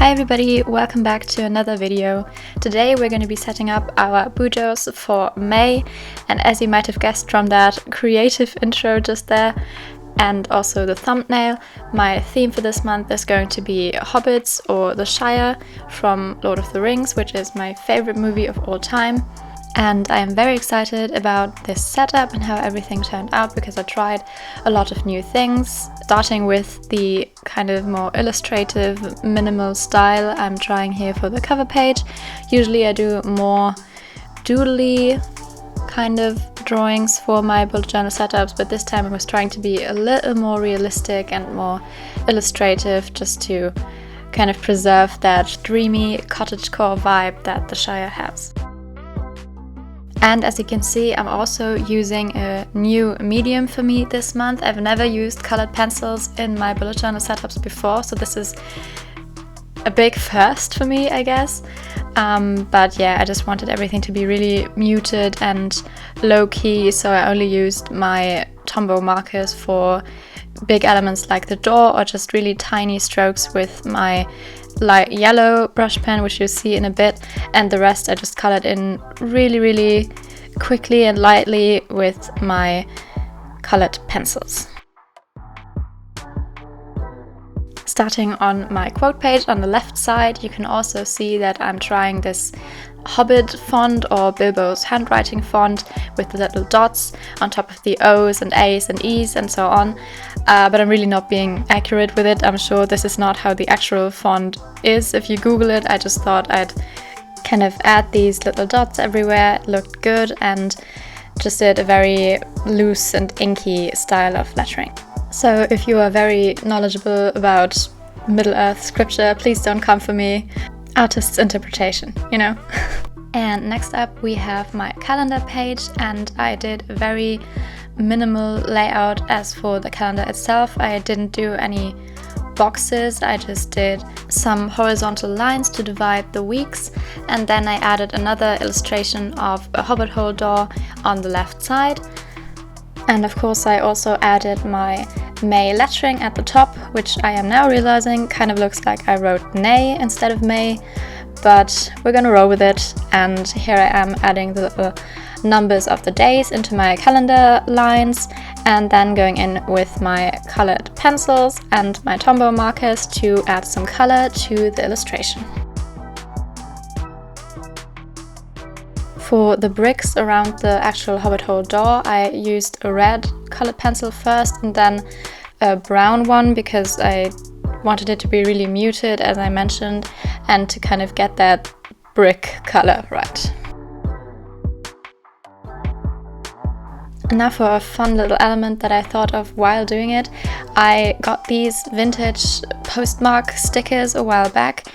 Hi everybody, welcome back to another video. Today we're going to be setting up our bujos for May, and as you might have guessed from that creative intro just there and also the thumbnail, my theme for this month is going to be Hobbits or the Shire from Lord of the Rings, which is my favorite movie of all time. And I am very excited about this setup and how everything turned out because I tried a lot of new things, starting with the kind of more illustrative, minimal style I'm trying here for the cover page. Usually I do more doodly kind of drawings for my bullet journal setups, but this time I was trying to be a little more realistic and more illustrative just to kind of preserve that dreamy cottagecore vibe that the Shire has. And as you can see, I'm also using a new medium for me this month. I've never used colored pencils in my bullet journal setups before, so this is a big first for me, I guess. But yeah, I just wanted everything to be really muted and low-key, so I only used my Tombow markers for big elements like the door or just really tiny strokes with my light yellow brush pen, which you'll see in a bit, and the rest I just colored in really quickly and lightly with my colored pencils. Starting on my quote page on the left side, you can also see that I'm trying this Hobbit font or Bilbo's handwriting font with the little dots on top of the O's and A's and E's and so on. But I'm really not being accurate with it. I'm sure this is not how the actual font is. If you Google it, I just thought I'd kind of add these little dots everywhere. It looked good and just did a very loose and inky style of lettering. So if you are very knowledgeable about Middle-earth scripture, please don't come for me. Artist's interpretation, you know? And next up we have my calendar page, and I did a very minimal layout as for the calendar itself. I didn't do any boxes, I just did some horizontal lines to divide the weeks, and then I added another illustration of a Hobbit hole door on the left side. And of course I also added my May lettering at the top, which I am now realizing kind of looks like I wrote Nay instead of May, but we're gonna roll with it. And here I am adding the little numbers of the days into my calendar lines, and then going in with my colored pencils and my Tombow markers to add some color to the illustration. For the bricks around the actual Hobbit hole door, I used a red colored pencil first and then a brown one because I wanted it to be really muted, as I mentioned, and to kind of get that brick color right. And now for a fun little element that I thought of while doing it. I got these vintage postmark stickers a while back,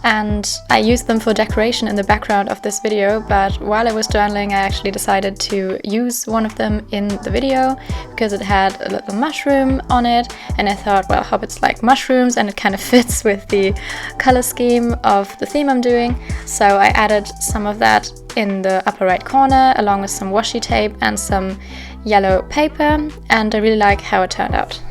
and I used them for decoration in the background of this video, but while I was journaling I actually decided to use one of them in the video because it had a little mushroom on it, and I thought, well, Hobbits like mushrooms and it kind of fits with the color scheme of the theme I'm doing, so I added some of that in the upper right corner along with some washi tape and some yellow paper, and I really like how it turned out.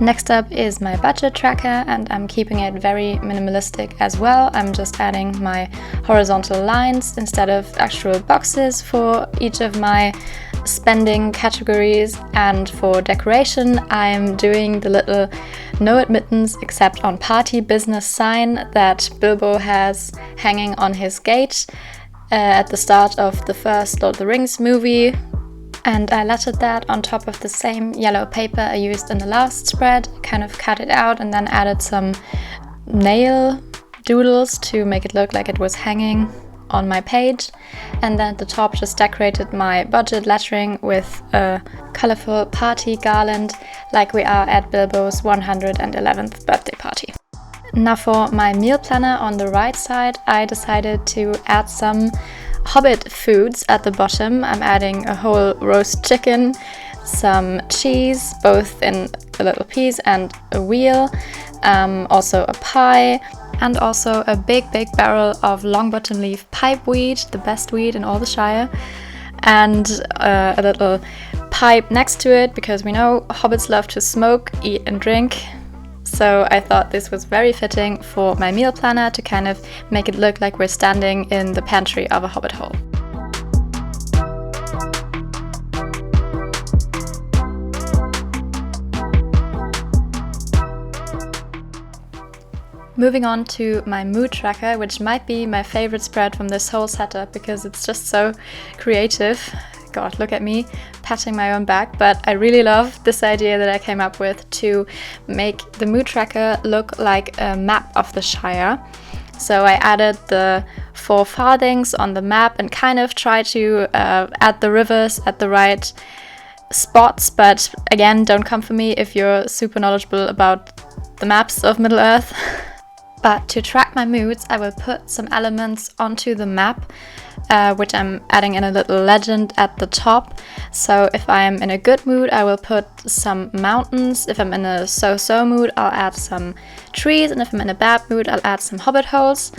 Next up is my budget tracker, and I'm keeping it very minimalistic as well. I'm just adding my horizontal lines instead of actual boxes for each of my spending categories, and for decoration I'm doing the little no admittance except on party business sign that Bilbo has hanging on his gate at the start of the first Lord of the Rings movie. And I lettered that on top of the same yellow paper I used in the last spread, kind of cut it out and then added some nail doodles to make it look like it was hanging on my page. And then at the top just decorated my budget lettering with a colorful party garland like we are at Bilbo's 111th birthday party. Now for my meal planner on the right side, I decided to add some Hobbit foods at the bottom. I'm adding a whole roast chicken, some cheese, both in a little piece and a wheel, also a pie, and also a big barrel of long bottom leaf pipeweed, the best weed in all the Shire, and a little pipe next to it because we know hobbits love to smoke, eat and drink. So I thought this was very fitting for my meal planner to kind of make it look like we're standing in the pantry of a hobbit hole. Moving on to my mood tracker, which might be my favorite spread from this whole setup because it's just so creative. God, look at me patting my own back, but I really love this idea that I came up with to make the mood tracker look like a map of the Shire. So I added the 4 farthings on the map and kind of tried to add the rivers at the right spots, but again, don't come for me if you're super knowledgeable about the maps of Middle-earth. But to track my moods, I will put some elements onto the map, which I'm adding in a little legend at the top. So if I'm in a good mood, I will put some mountains. If I'm in a so-so mood, I'll add some trees. And if I'm in a bad mood, I'll add some hobbit holes.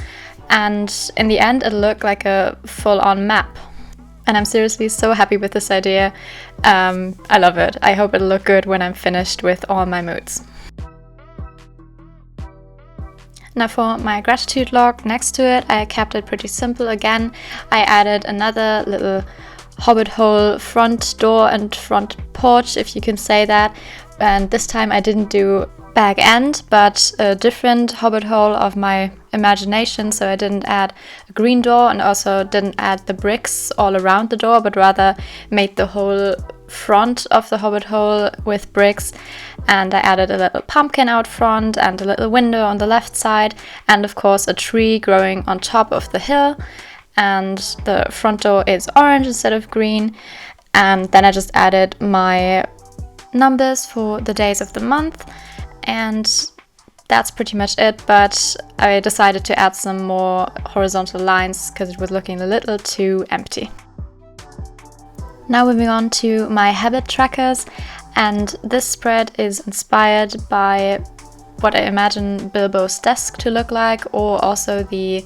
And in the end, it'll look like a full-on map. And I'm seriously so happy with this idea. I love it. I hope it'll look good when I'm finished with all my moods. Now for my gratitude log next to it, I kept it pretty simple again. I added another little hobbit hole front door and front porch, if you can say that. And this time I didn't do bag end, but a different hobbit hole of my imagination. So I didn't add a green door and also didn't add the bricks all around the door, but rather made the whole front of the hobbit hole with bricks. And I added a little pumpkin out front and a little window on the left side, and of course a tree growing on top of the hill. And the front door is orange instead of green. And then I just added my numbers for the days of the month, and that's pretty much it. But I decided to add some more horizontal lines because it was looking a little too empty. Now moving on to my habit trackers, and this spread is inspired by what I imagine Bilbo's desk to look like, or also the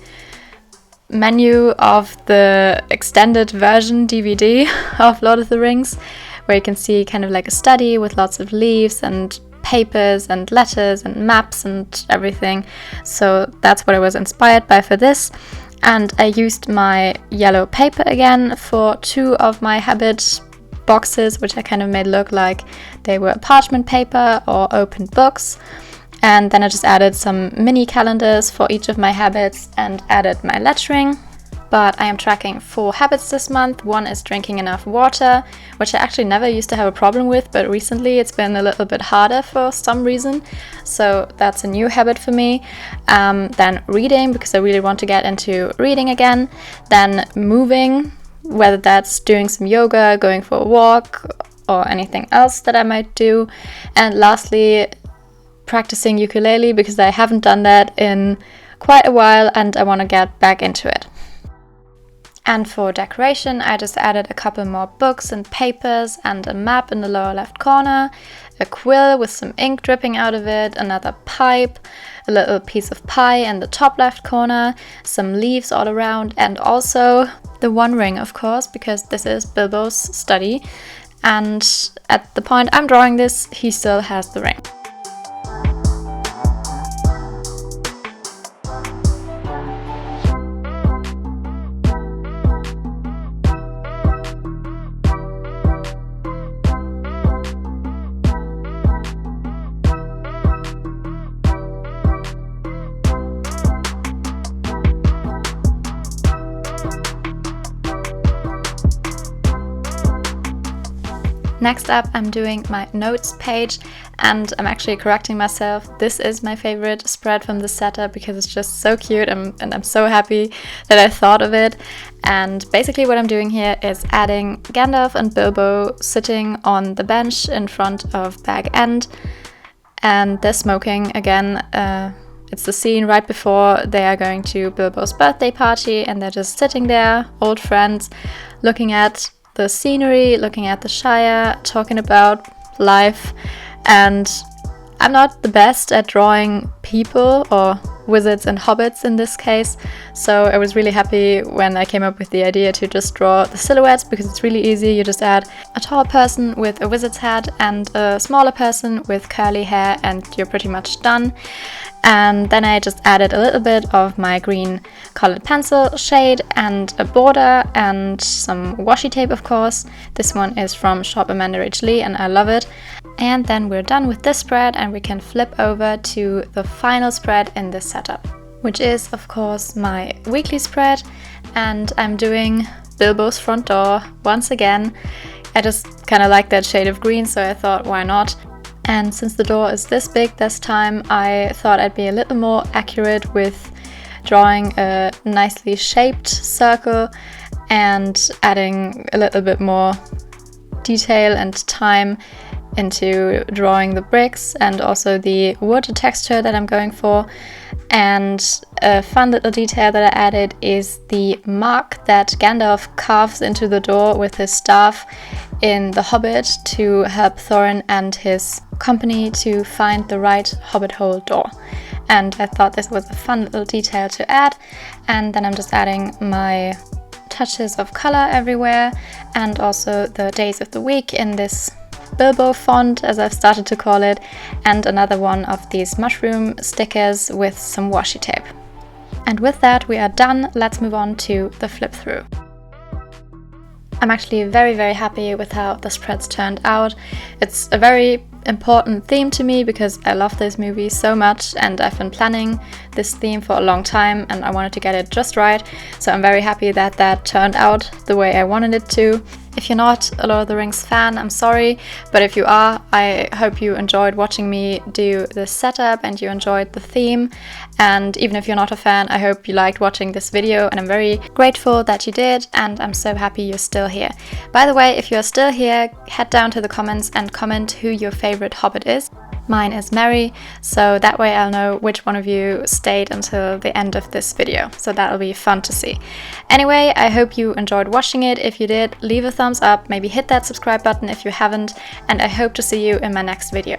menu of the extended version DVD of Lord of the Rings, where you can see kind of like a study with lots of leaves and papers and letters and maps and everything. So that's what I was inspired by for this. And I used my yellow paper again for 2 of my habit boxes, which I kind of made look like they were parchment paper or open books. And then I just added some mini calendars for each of my habits and added my lettering. But I am tracking 4 habits this month. 1 is drinking enough water, which I actually never used to have a problem with, but recently it's been a little bit harder for some reason. So that's a new habit for me. Then reading, because I really want to get into reading again. Then moving, whether that's doing some yoga, going for a walk, or anything else that I might do. And lastly, practicing ukulele, because I haven't done that in quite a while and I want to get back into it. And for decoration, I just added a couple more books and papers and a map in the lower left corner, a quill with some ink dripping out of it, another pipe, a little piece of pie in the top left corner, some leaves all around, and also the One Ring, of course, because this is Bilbo's study. And at the point I'm drawing this, he still has the ring. Next up, I'm doing my notes page, and I'm actually correcting myself. This is my favorite spread from the setup because it's just so cute, and I'm so happy that I thought of it. And basically what I'm doing here is adding Gandalf and Bilbo sitting on the bench in front of Bag End, and they're smoking again. It's the scene right before they are going to Bilbo's birthday party, and they're just sitting there, old friends, looking at the scenery, looking at the Shire, talking about life. And I'm not the best at drawing people or wizards and hobbits in this case. So I was really happy when I came up with the idea to just draw the silhouettes, because it's really easy. You just add a tall person with a wizard's hat and a smaller person with curly hair and you're pretty much done. And then I just added a little bit of my green colored pencil shade and a border and some washi tape, of course. This one is from ShopAmandaRachLee and I love it. And then we're done with this spread and we can flip over to the final spread in this setup, which is of course my weekly spread. And I'm doing Bilbo's front door once again. I just kind of like that shade of green, so I thought, why not? And since the door is this big this time, I thought I'd be a little more accurate with drawing a nicely shaped circle and adding a little bit more detail and time into drawing the bricks and also the wood texture that I'm going for. And a fun little detail that I added is the mark that Gandalf carves into the door with his staff in The Hobbit to help Thorin and his company to find the right hobbit hole door. And I thought this was a fun little detail to add. And then I'm just adding my touches of color everywhere and also the days of the week in this Bilbo font, as I've started to call it, and another one of these mushroom stickers with some washi tape. And with that we are done. Let's move on to the flip through. I'm actually very, very happy with how the spreads turned out. It's a very important theme to me because I love this movie so much and I've been planning this theme for a long time and I wanted to get it just right. So I'm very happy that that turned out the way I wanted it to. If you're not a Lord of the Rings fan, I'm sorry, but if you are, I hope you enjoyed watching me do this setup and you enjoyed the theme. And even if you're not a fan, I hope you liked watching this video and I'm very grateful that you did and I'm so happy you're still here. By the way, if you're still here, head down to the comments and comment who your favorite Hobbit is. Mine is Mary, so that way I'll know which one of you stayed until the end of this video, so that'll be fun to see. Anyway, I hope you enjoyed watching it. If you did, leave a thumbs up, maybe hit that subscribe button if you haven't, and I hope to see you in my next video.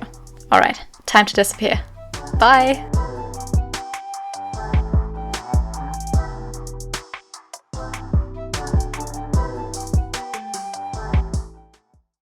Alright, time to disappear. Bye!